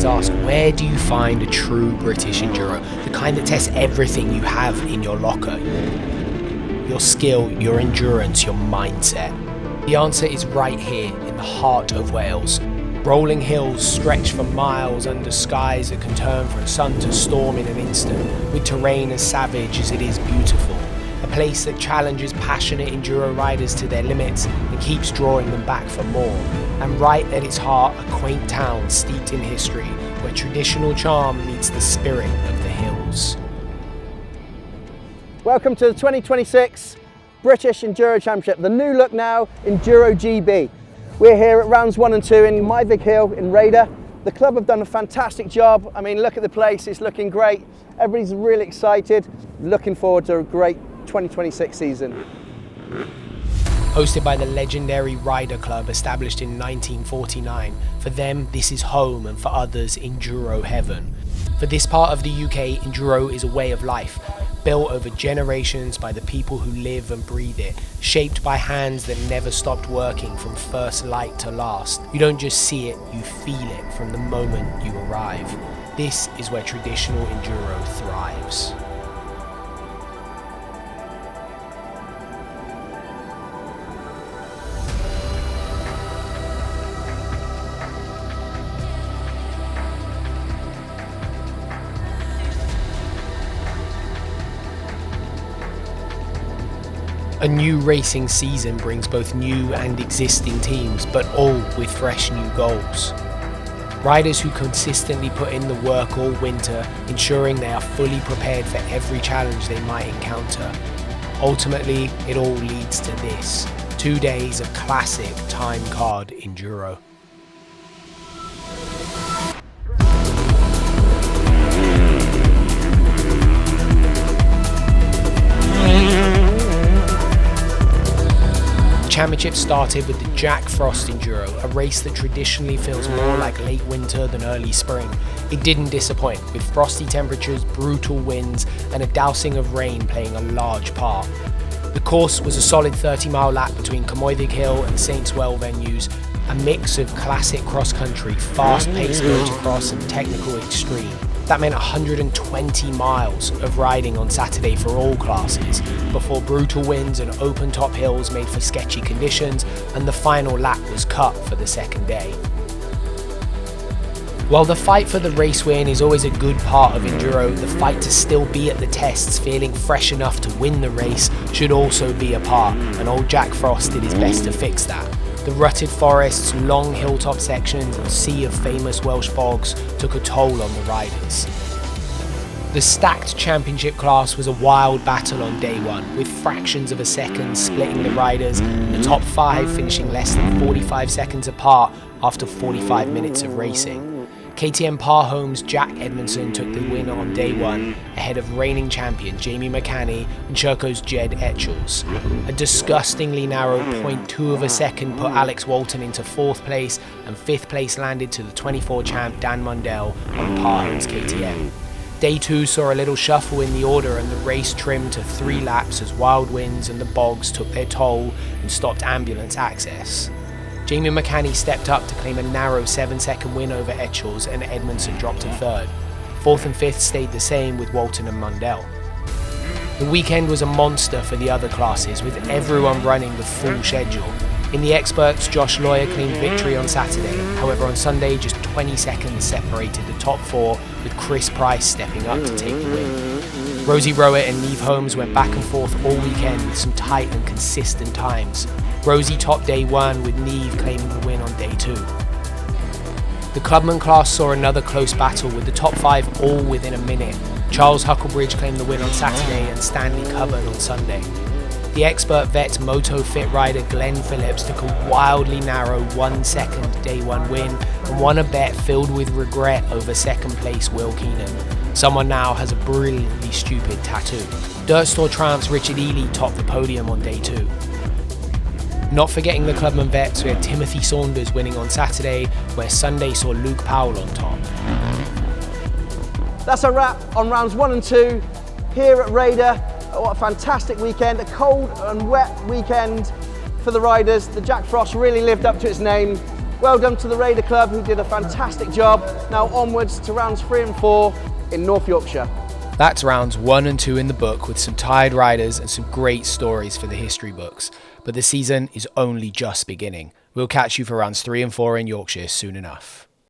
always ask, where do you find a true British Enduro? The kind that tests everything you have in your locker. Your skill, your endurance, your mindset. The answer is right here in the heart of Wales. Rolling hills stretch for miles under skies that can turn from sun to storm in an instant, with terrain as savage as it is beautiful. A place that challenges passionate enduro riders to their limits and keeps drawing them back for more. And right at its heart, a quaint town steeped in history, where traditional charm meets the spirit of the hills. Welcome to the 2026 British Enduro Championship, the new look now, Enduro GB. We're here at rounds 1 and 2 in Cwmythig Hill in Rhayader. The club have done a fantastic job. I mean, look at the place, it's looking great. Everybody's really excited, looking forward to a great 2026 season. Hosted by the legendary Rhayader Club established in 1949, for them this is home and for others Enduro heaven. For this part of the UK, Enduro is a way of life, built over generations by the people who live and breathe it, shaped by hands that never stopped working from first light to last. You don't just see it, you feel it from the moment you arrive. This is where traditional Enduro thrives. A new racing season brings both new and existing teams, but all with fresh new goals. Riders who consistently put in the work all winter, ensuring they are fully prepared for every challenge they might encounter. Ultimately, it all leads to this: 2 days of classic time card Enduro. The championship started with the Jack Frost Enduro, a race that traditionally feels more like late winter than early spring. It didn't disappoint, with frosty temperatures, brutal winds, and a dousing of rain playing a large part. The course was a solid 30-mile lap between Cwmythig Hill and Saintswell venues, a mix of classic cross-country, fast-paced motocross and technical extreme. That meant 120 miles of riding on Saturday for all classes, before brutal winds and open-top hills made for sketchy conditions, and the final lap was cut for the second day. While the fight for the race win is always a good part of Enduro, the fight to still be at the tests feeling fresh enough to win the race should also be a part, and old Jack Frost did his best to fix that. The rutted forests, long hilltop sections and sea of famous Welsh bogs took a toll on the riders. The stacked championship class was a wild battle on day one, with fractions of a second splitting the riders, and the top 5 finishing less than 45 seconds apart after 45 minutes of racing. KTM Parhome's Jack Edmondson took the win on day 1, ahead of reigning champion Jamie McCanny and Sherco's Jed Etchells. A disgustingly narrow 0.2 of a second put Alex Walton into 4th place, and 5th place landed to the 24 champ Dan Mundell on Parhome's KTM. Day 2 saw a little shuffle in the order, and the race trimmed to 3 laps as wild winds and the bogs took their toll and stopped ambulance access. Jamie McCanny stepped up to claim a narrow 7-second win over Etchells, and Edmondson dropped to 3rd. 4th and 5th stayed the same with Walton and Mundell. The weekend was a monster for the other classes, with everyone running the full schedule. In the experts, Josh Lawyer claimed victory on Saturday. However, on Sunday, just 20 seconds separated the top 4, with Chris Price stepping up to take the win. Rosie Rowett and Neve Holmes went back and forth all weekend with some tight and consistent times. Rosie topped day 1, with Neve claiming the win on day 2. The clubman class saw another close battle, with the top 5 all within a minute. Charles Hucklebridge claimed the win on Saturday and Stanley Covered on Sunday. The expert vet Moto Fit rider Glenn Phillips took a wildly narrow 1-second day 1 win and won a bet filled with regret over 2nd place Will Keenan. Someone now has a brilliantly stupid tattoo. Dirt Store Triumph's Richard Ely topped the podium on day 2. Not forgetting the clubman vets, we had Timothy Saunders winning on Saturday, where Sunday saw Luke Powell on top. That's a wrap on rounds 1 and 2 here at Rhayader. What a fantastic weekend, a cold and wet weekend for the riders. The Jack Frost really lived up to its name. Well done to the Rhayader Club, who did a fantastic job. Now onwards to rounds 3 and 4 in North Yorkshire. That's rounds 1 and 2 in the book, with some tired riders and some great stories for the history books. But the season is only just beginning. We'll catch you for rounds 3 and 4 in Yorkshire soon enough.